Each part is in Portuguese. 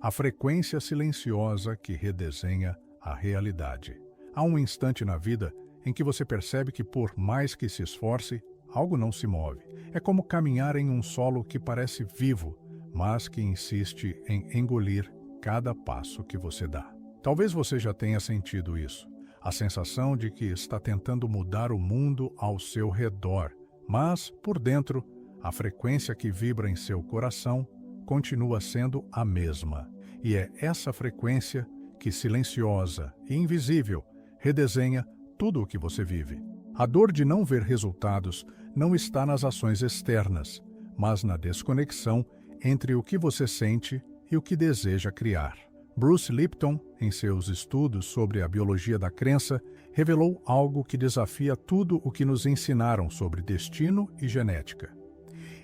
a frequência silenciosa que redesenha a realidade. Há um instante na vida em que você percebe que, por mais que se esforce, algo não se move. É como caminhar em um solo que parece vivo, mas que insiste em engolir cada passo que você dá. Talvez você já tenha sentido isso, a sensação de que está tentando mudar o mundo ao seu redor, mas, por dentro, a frequência que vibra em seu coração continua sendo a mesma. E é essa frequência que, silenciosa e invisível, redesenha tudo o que você vive. A dor de não ver resultados não está nas ações externas, mas na desconexão entre o que você sente e o que deseja criar. Bruce Lipton, em seus estudos sobre a biologia da crença, revelou algo que desafia tudo o que nos ensinaram sobre destino e genética.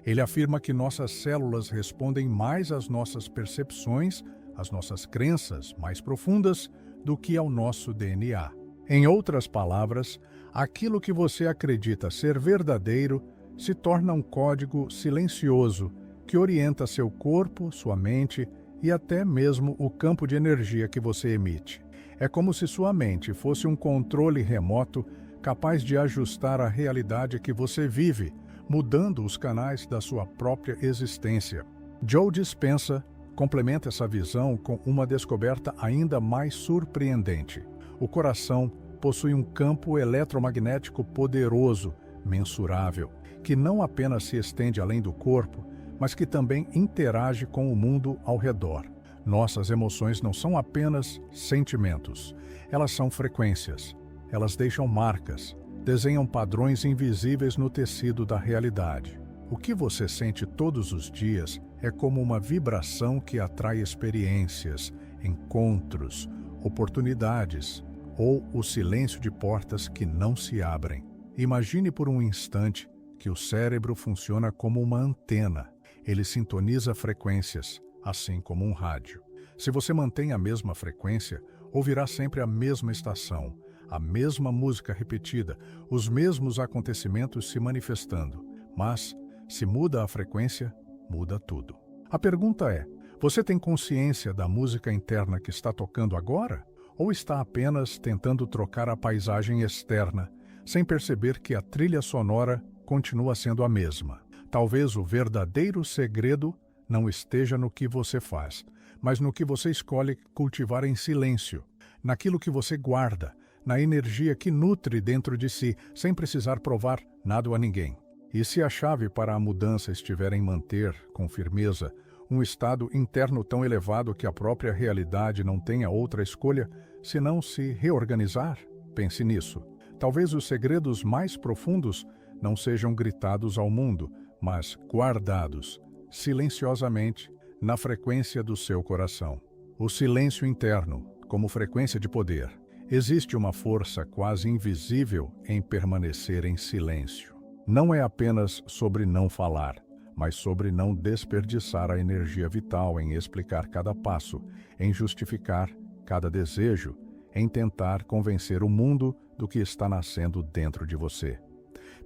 Ele afirma que nossas células respondem mais às nossas percepções, às nossas crenças mais profundas, do que ao nosso DNA. Em outras palavras, aquilo que você acredita ser verdadeiro se torna um código silencioso que orienta seu corpo, sua mente e até mesmo o campo de energia que você emite. É como se sua mente fosse um controle remoto capaz de ajustar a realidade que você vive, mudando os canais da sua própria existência. Joe Dispenza complementa essa visão com uma descoberta ainda mais surpreendente. O coração possui um campo eletromagnético poderoso, mensurável, que não apenas se estende além do corpo, mas que também interage com o mundo ao redor. Nossas emoções não são apenas sentimentos, elas são frequências. Elas deixam marcas, desenham padrões invisíveis no tecido da realidade. O que você sente todos os dias é como uma vibração que atrai experiências, encontros, oportunidades ou o silêncio de portas que não se abrem. Imagine por um instante que o cérebro funciona como uma antena. Ele sintoniza frequências, assim como um rádio. Se você mantém a mesma frequência, ouvirá sempre a mesma estação, a mesma música repetida, os mesmos acontecimentos se manifestando. Mas, se muda a frequência, muda tudo. A pergunta é: você tem consciência da música interna que está tocando agora? Ou está apenas tentando trocar a paisagem externa, sem perceber que a trilha sonora continua sendo a mesma? Talvez o verdadeiro segredo não esteja no que você faz, mas no que você escolhe cultivar em silêncio, naquilo que você guarda, na energia que nutre dentro de si, sem precisar provar nada a ninguém. E se a chave para a mudança estiver em manter, com firmeza, um estado interno tão elevado que a própria realidade não tenha outra escolha senão se reorganizar? Pense nisso. Talvez os segredos mais profundos não sejam gritados ao mundo, mas guardados, silenciosamente, na frequência do seu coração. O silêncio interno, como frequência de poder. Existe uma força quase invisível em permanecer em silêncio. Não é apenas sobre não falar, mas sobre não desperdiçar a energia vital em explicar cada passo, em justificar cada desejo, em tentar convencer o mundo do que está nascendo dentro de você.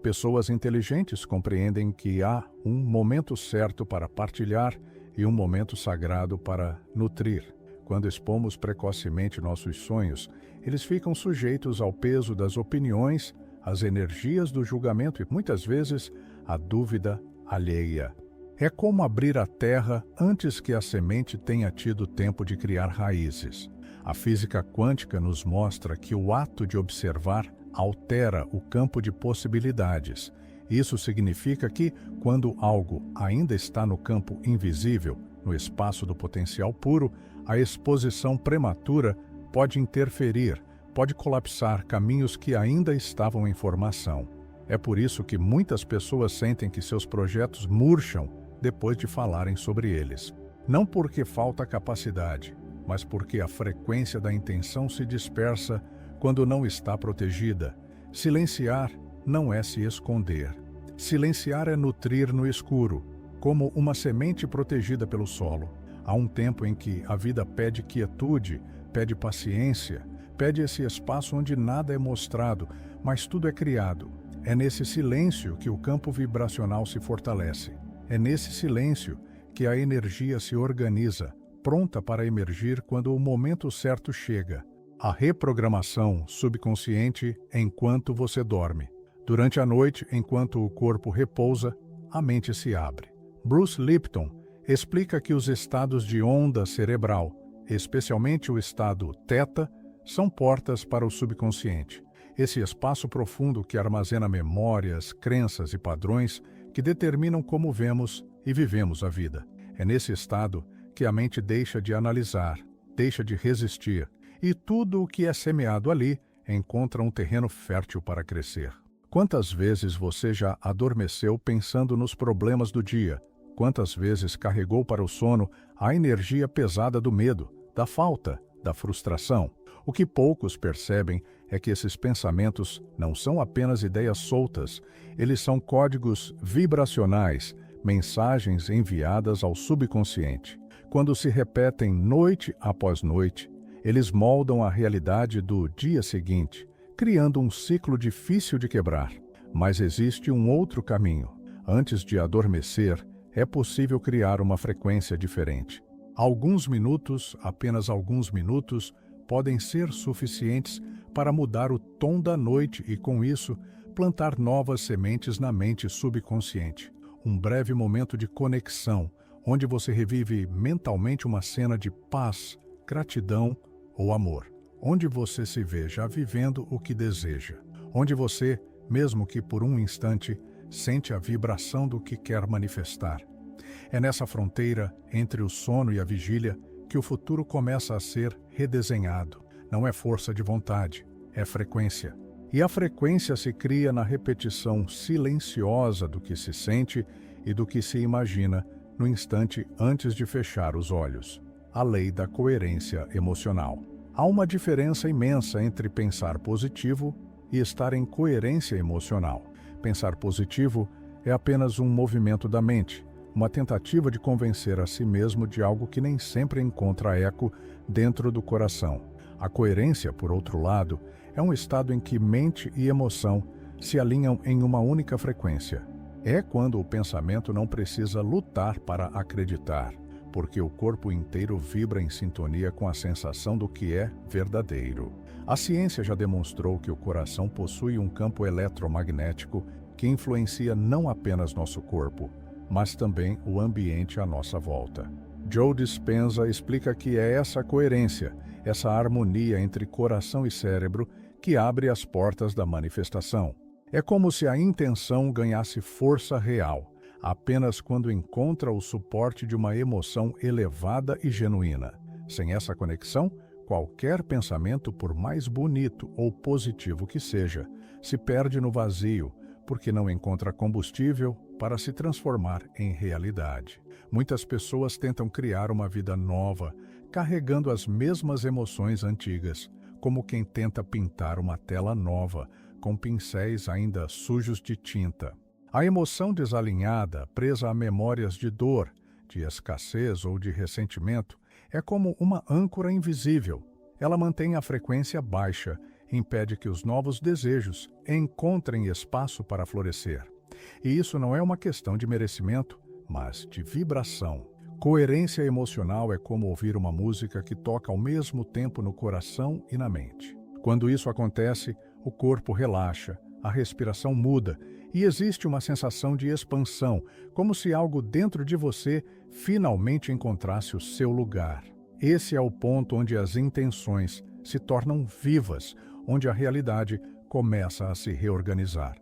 Pessoas inteligentes compreendem que há um momento certo para partilhar e um momento sagrado para nutrir. Quando expomos precocemente nossos sonhos, eles ficam sujeitos ao peso das opiniões, às energias do julgamento e, muitas vezes, à dúvida alheia. É como abrir a terra antes que a semente tenha tido tempo de criar raízes. A física quântica nos mostra que o ato de observar altera o campo de possibilidades. Isso significa que, quando algo ainda está no campo invisível, no espaço do potencial puro, a exposição prematura pode interferir, pode colapsar caminhos que ainda estavam em formação. É por isso que muitas pessoas sentem que seus projetos murcham depois de falarem sobre eles. Não porque falta capacidade, mas porque a frequência da intenção se dispersa quando não está protegida. Silenciar não é se esconder. Silenciar é nutrir no escuro, como uma semente protegida pelo solo. Há um tempo em que a vida pede quietude, pede paciência, pede esse espaço onde nada é mostrado, mas tudo é criado. É nesse silêncio que o campo vibracional se fortalece. É nesse silêncio que a energia se organiza, pronta para emergir quando o momento certo chega. A reprogramação subconsciente enquanto você dorme. Durante a noite, enquanto o corpo repousa, a mente se abre. Bruce Lipton explica que os estados de onda cerebral, especialmente o estado θ, são portas para o subconsciente. Esse espaço profundo que armazena memórias, crenças e padrões que determinam como vemos e vivemos a vida. É nesse estado que a mente deixa de analisar, deixa de resistir, e tudo o que é semeado ali encontra um terreno fértil para crescer. Quantas vezes você já adormeceu pensando nos problemas do dia? Quantas vezes carregou para o sono a energia pesada do medo, da falta, da frustração? O que poucos percebem é que esses pensamentos não são apenas ideias soltas, eles são códigos vibracionais, mensagens enviadas ao subconsciente. Quando se repetem noite após noite, eles moldam a realidade do dia seguinte, criando um ciclo difícil de quebrar. Mas existe um outro caminho. Antes de adormecer, é possível criar uma frequência diferente. Alguns minutos, apenas alguns minutos, podem ser suficientes para mudar o tom da noite e, com isso, plantar novas sementes na mente subconsciente. Um breve momento de conexão, onde você revive mentalmente uma cena de paz, gratidão ou amor. Onde você se vê já vivendo o que deseja. Onde você, mesmo que por um instante, sente a vibração do que quer manifestar. É nessa fronteira entre o sono e a vigília que o futuro começa a ser redesenhado. Não é força de vontade, é frequência. E a frequência se cria na repetição silenciosa do que se sente e do que se imagina no instante antes de fechar os olhos. A lei da coerência emocional. Há uma diferença imensa entre pensar positivo e estar em coerência emocional. Pensar positivo é apenas um movimento da mente, uma tentativa de convencer a si mesmo de algo que nem sempre encontra eco dentro do coração. A coerência, por outro lado, é um estado em que mente e emoção se alinham em uma única frequência. É quando o pensamento não precisa lutar para acreditar, porque o corpo inteiro vibra em sintonia com a sensação do que é verdadeiro. A ciência já demonstrou que o coração possui um campo eletromagnético que influencia não apenas nosso corpo, mas também o ambiente à nossa volta. Joe Dispenza explica que é essa coerência, essa harmonia entre coração e cérebro que abre as portas da manifestação. É como se a intenção ganhasse força real, apenas quando encontra o suporte de uma emoção elevada e genuína. Sem essa conexão, qualquer pensamento, por mais bonito ou positivo que seja, se perde no vazio, porque não encontra combustível para se transformar em realidade. Muitas pessoas tentam criar uma vida nova, carregando as mesmas emoções antigas, como quem tenta pintar uma tela nova, com pincéis ainda sujos de tinta. A emoção desalinhada, presa a memórias de dor, de escassez ou de ressentimento, é como uma âncora invisível. Ela mantém a frequência baixa, impede que os novos desejos encontrem espaço para florescer. E isso não é uma questão de merecimento, mas de vibração. Coerência emocional é como ouvir uma música que toca ao mesmo tempo no coração e na mente. Quando isso acontece, o corpo relaxa, a respiração muda e existe uma sensação de expansão, como se algo dentro de você finalmente encontrasse o seu lugar. Esse é o ponto onde as intenções se tornam vivas, onde a realidade começa a se reorganizar.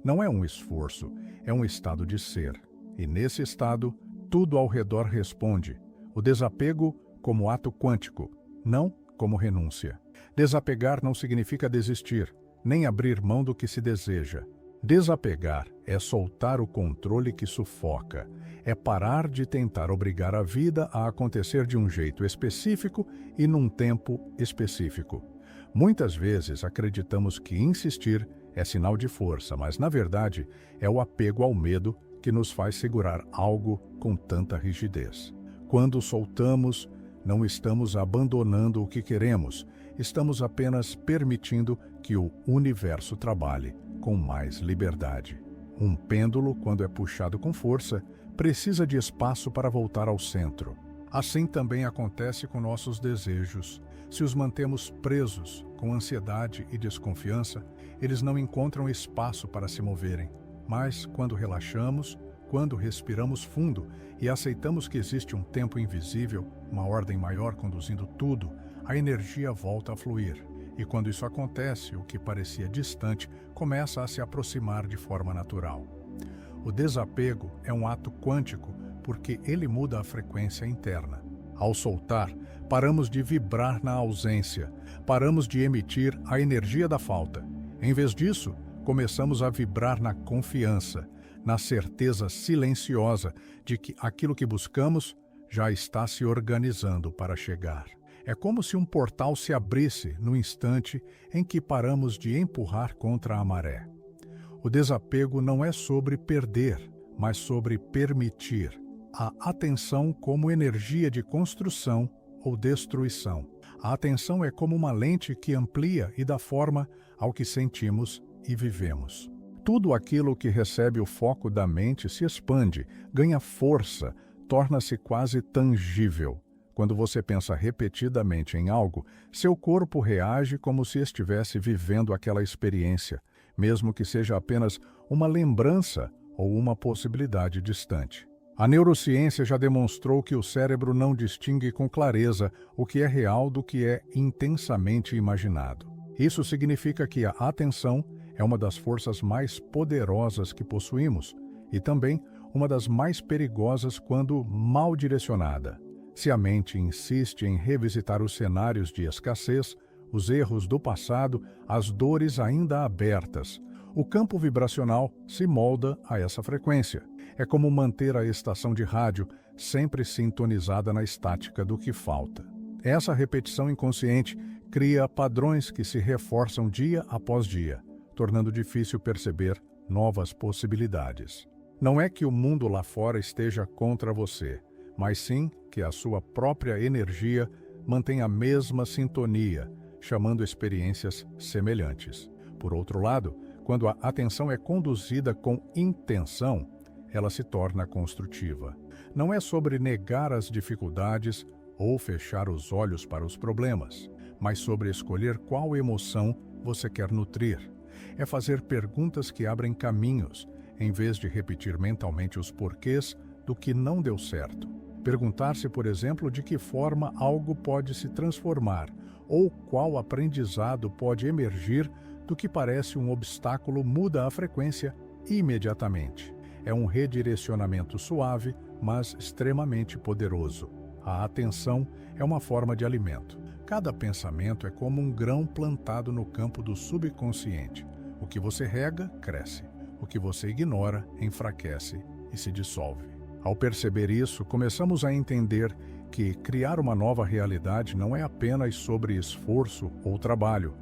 Não é um esforço, é um estado de ser. E nesse estado, tudo ao redor responde. O desapego como ato quântico, não como renúncia. Desapegar não significa desistir, nem abrir mão do que se deseja. Desapegar é soltar o controle que sufoca, é parar de tentar obrigar a vida a acontecer de um jeito específico e num tempo específico. Muitas vezes acreditamos que insistir é sinal de força, mas na verdade é o apego ao medo que nos faz segurar algo com tanta rigidez. Quando soltamos, não estamos abandonando o que queremos, estamos apenas permitindo que o universo trabalhe com mais liberdade. Um pêndulo, quando é puxado com força, precisa de espaço para voltar ao centro. Assim também acontece com nossos desejos. Se os mantemos presos, com ansiedade e desconfiança, eles não encontram espaço para se moverem. Mas, quando relaxamos, quando respiramos fundo e aceitamos que existe um tempo invisível, uma ordem maior conduzindo tudo, a energia volta a fluir. E quando isso acontece, o que parecia distante começa a se aproximar de forma natural. O desapego é um ato quântico porque ele muda a frequência interna. Ao soltar, paramos de vibrar na ausência, paramos de emitir a energia da falta. Em vez disso, começamos a vibrar na confiança, na certeza silenciosa de que aquilo que buscamos já está se organizando para chegar. É como se um portal se abrisse no instante em que paramos de empurrar contra a maré. O desapego não é sobre perder, mas sobre permitir. A atenção como energia de construção ou destruição. A atenção é como uma lente que amplia e dá forma ao que sentimos e vivemos. Tudo aquilo que recebe o foco da mente se expande, ganha força, torna-se quase tangível. Quando você pensa repetidamente em algo, seu corpo reage como se estivesse vivendo aquela experiência, mesmo que seja apenas uma lembrança ou uma possibilidade distante. A neurociência já demonstrou que o cérebro não distingue com clareza o que é real do que é intensamente imaginado. Isso significa que a atenção é uma das forças mais poderosas que possuímos e também uma das mais perigosas quando mal direcionada. Se a mente insiste em revisitar os cenários de escassez, os erros do passado, as dores ainda abertas, o campo vibracional se molda a essa frequência. É como manter a estação de rádio sempre sintonizada na estática do que falta. Essa repetição inconsciente cria padrões que se reforçam dia após dia, tornando difícil perceber novas possibilidades. Não é que o mundo lá fora esteja contra você, mas sim que a sua própria energia mantém a mesma sintonia, chamando experiências semelhantes. Por outro lado, quando a atenção é conduzida com intenção, ela se torna construtiva. Não é sobre negar as dificuldades ou fechar os olhos para os problemas, mas sobre escolher qual emoção você quer nutrir. É fazer perguntas que abrem caminhos, em vez de repetir mentalmente os porquês do que não deu certo. Perguntar-se, por exemplo, de que forma algo pode se transformar ou qual aprendizado pode emergir do que parece um obstáculo muda a frequência imediatamente. É um redirecionamento suave, mas extremamente poderoso. A atenção é uma forma de alimento. Cada pensamento é como um grão plantado no campo do subconsciente. O que você rega, cresce. O que você ignora, enfraquece e se dissolve. Ao perceber isso, começamos a entender que criar uma nova realidade não é apenas sobre esforço ou trabalho,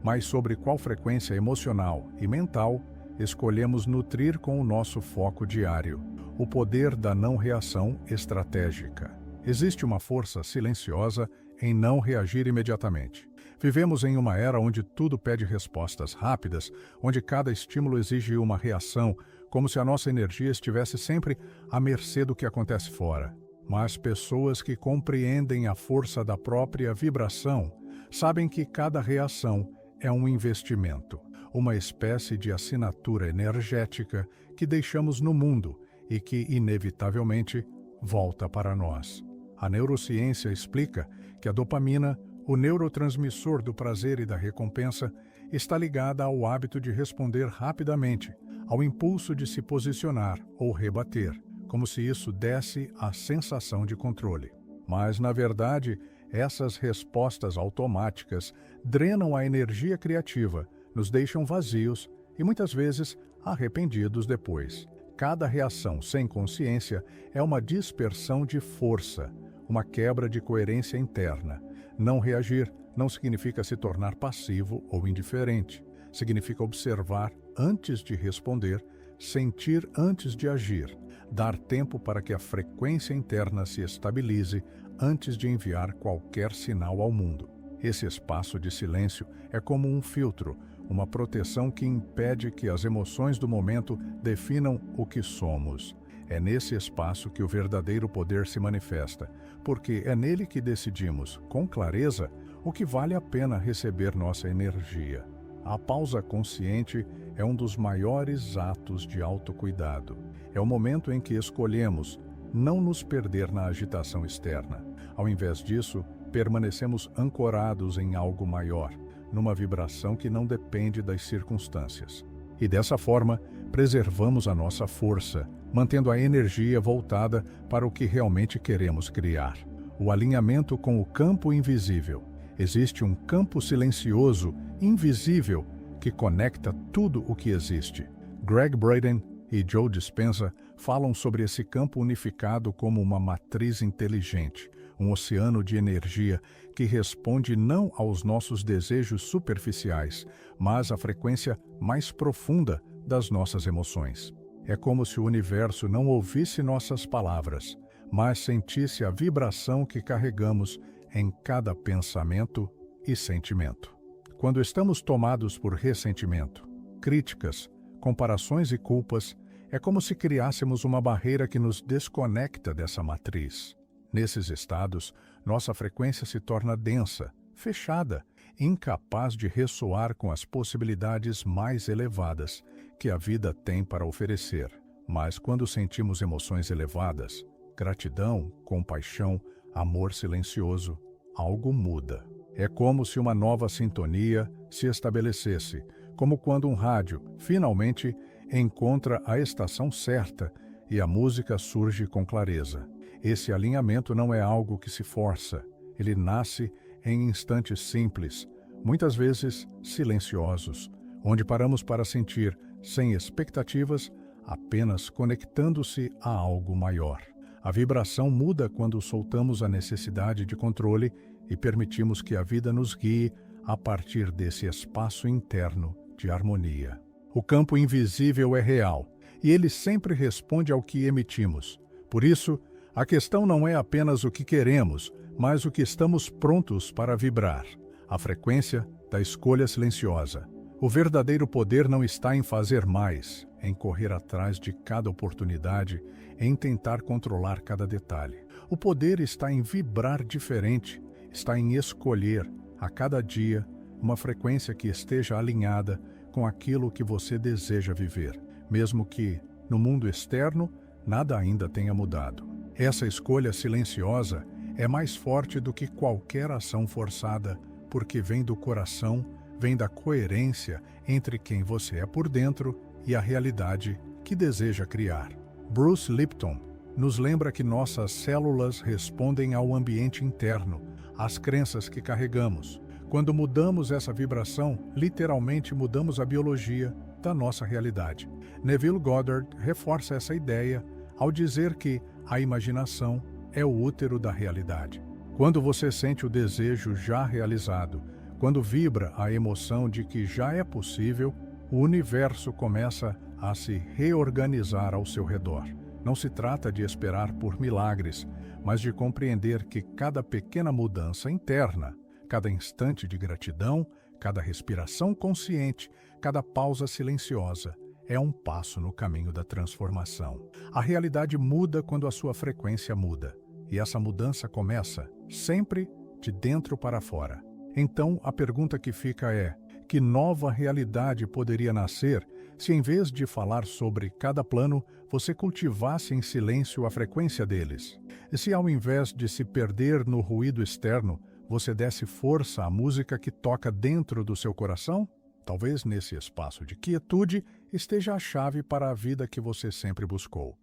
mas sobre qual frequência emocional e mental escolhemos nutrir com o nosso foco diário. O poder da não-reação estratégica. Existe uma força silenciosa em não reagir imediatamente. Vivemos em uma era onde tudo pede respostas rápidas, onde cada estímulo exige uma reação, como se a nossa energia estivesse sempre à mercê do que acontece fora. Mas pessoas que compreendem a força da própria vibração sabem que cada reação é um investimento, uma espécie de assinatura energética que deixamos no mundo e que, inevitavelmente, volta para nós. A neurociência explica que a dopamina, o neurotransmissor do prazer e da recompensa, está ligada ao hábito de responder rapidamente, ao impulso de se posicionar ou rebater, como se isso desse a sensação de controle. Mas, na verdade, essas respostas automáticas drenam a energia criativa, nos deixam vazios e, muitas vezes, arrependidos depois. Cada reação sem consciência é uma dispersão de força, uma quebra de coerência interna. Não reagir não significa se tornar passivo ou indiferente. Significa observar antes de responder, sentir antes de agir, dar tempo para que a frequência interna se estabilize antes de enviar qualquer sinal ao mundo. Esse espaço de silêncio é como um filtro, uma proteção que impede que as emoções do momento definam o que somos. É nesse espaço que o verdadeiro poder se manifesta, porque é nele que decidimos, com clareza, o que vale a pena receber nossa energia. A pausa consciente é um dos maiores atos de autocuidado. É o momento em que escolhemos não nos perder na agitação externa. Ao invés disso, permanecemos ancorados em algo maior, numa vibração que não depende das circunstâncias. E dessa forma, preservamos a nossa força, mantendo a energia voltada para o que realmente queremos criar. O alinhamento com o campo invisível. Existe um campo silencioso, invisível, que conecta tudo o que existe. Greg Braden e Joe Dispenza falam sobre esse campo unificado como uma matriz inteligente, um oceano de energia que responde não aos nossos desejos superficiais, mas à frequência mais profunda das nossas emoções. É como se o universo não ouvisse nossas palavras, mas sentisse a vibração que carregamos em cada pensamento e sentimento. Quando estamos tomados por ressentimento, críticas, comparações e culpas, é como se criássemos uma barreira que nos desconecta dessa matriz. Nesses estados, nossa frequência se torna densa, fechada, incapaz de ressoar com as possibilidades mais elevadas que a vida tem para oferecer. Mas quando sentimos emoções elevadas, gratidão, compaixão, amor silencioso, algo muda. É como se uma nova sintonia se estabelecesse, como quando um rádio, finalmente, encontra a estação certa e a música surge com clareza. Esse alinhamento não é algo que se força, ele nasce em instantes simples, muitas vezes silenciosos, onde paramos para sentir, sem expectativas, apenas conectando-se a algo maior. A vibração muda quando soltamos a necessidade de controle e permitimos que a vida nos guie a partir desse espaço interno de harmonia. O campo invisível é real e ele sempre responde ao que emitimos. Por isso, a questão não é apenas o que queremos, mas o que estamos prontos para vibrar. A frequência da escolha silenciosa. O verdadeiro poder não está em fazer mais, em correr atrás de cada oportunidade, em tentar controlar cada detalhe. O poder está em vibrar diferente, está em escolher, a cada dia, uma frequência que esteja alinhada com aquilo que você deseja viver, mesmo que, no mundo externo, nada ainda tenha mudado. Essa escolha silenciosa é mais forte do que qualquer ação forçada, porque vem do coração, vem da coerência entre quem você é por dentro e a realidade que deseja criar. Bruce Lipton nos lembra que nossas células respondem ao ambiente interno, às crenças que carregamos. Quando mudamos essa vibração, literalmente mudamos a biologia da nossa realidade. Neville Goddard reforça essa ideia ao dizer que a imaginação é o útero da realidade. Quando você sente o desejo já realizado, quando vibra a emoção de que já é possível, o universo começa a se reorganizar ao seu redor. Não se trata de esperar por milagres, mas de compreender que cada pequena mudança interna, cada instante de gratidão, cada respiração consciente, cada pausa silenciosa, é um passo no caminho da transformação. A realidade muda quando a sua frequência muda, e essa mudança começa sempre de dentro para fora. Então, a pergunta que fica é: que nova realidade poderia nascer se, em vez de falar sobre cada plano, você cultivasse em silêncio a frequência deles? E se, ao invés de se perder no ruído externo, você desse força à música que toca dentro do seu coração? Talvez nesse espaço de quietude esteja a chave para a vida que você sempre buscou.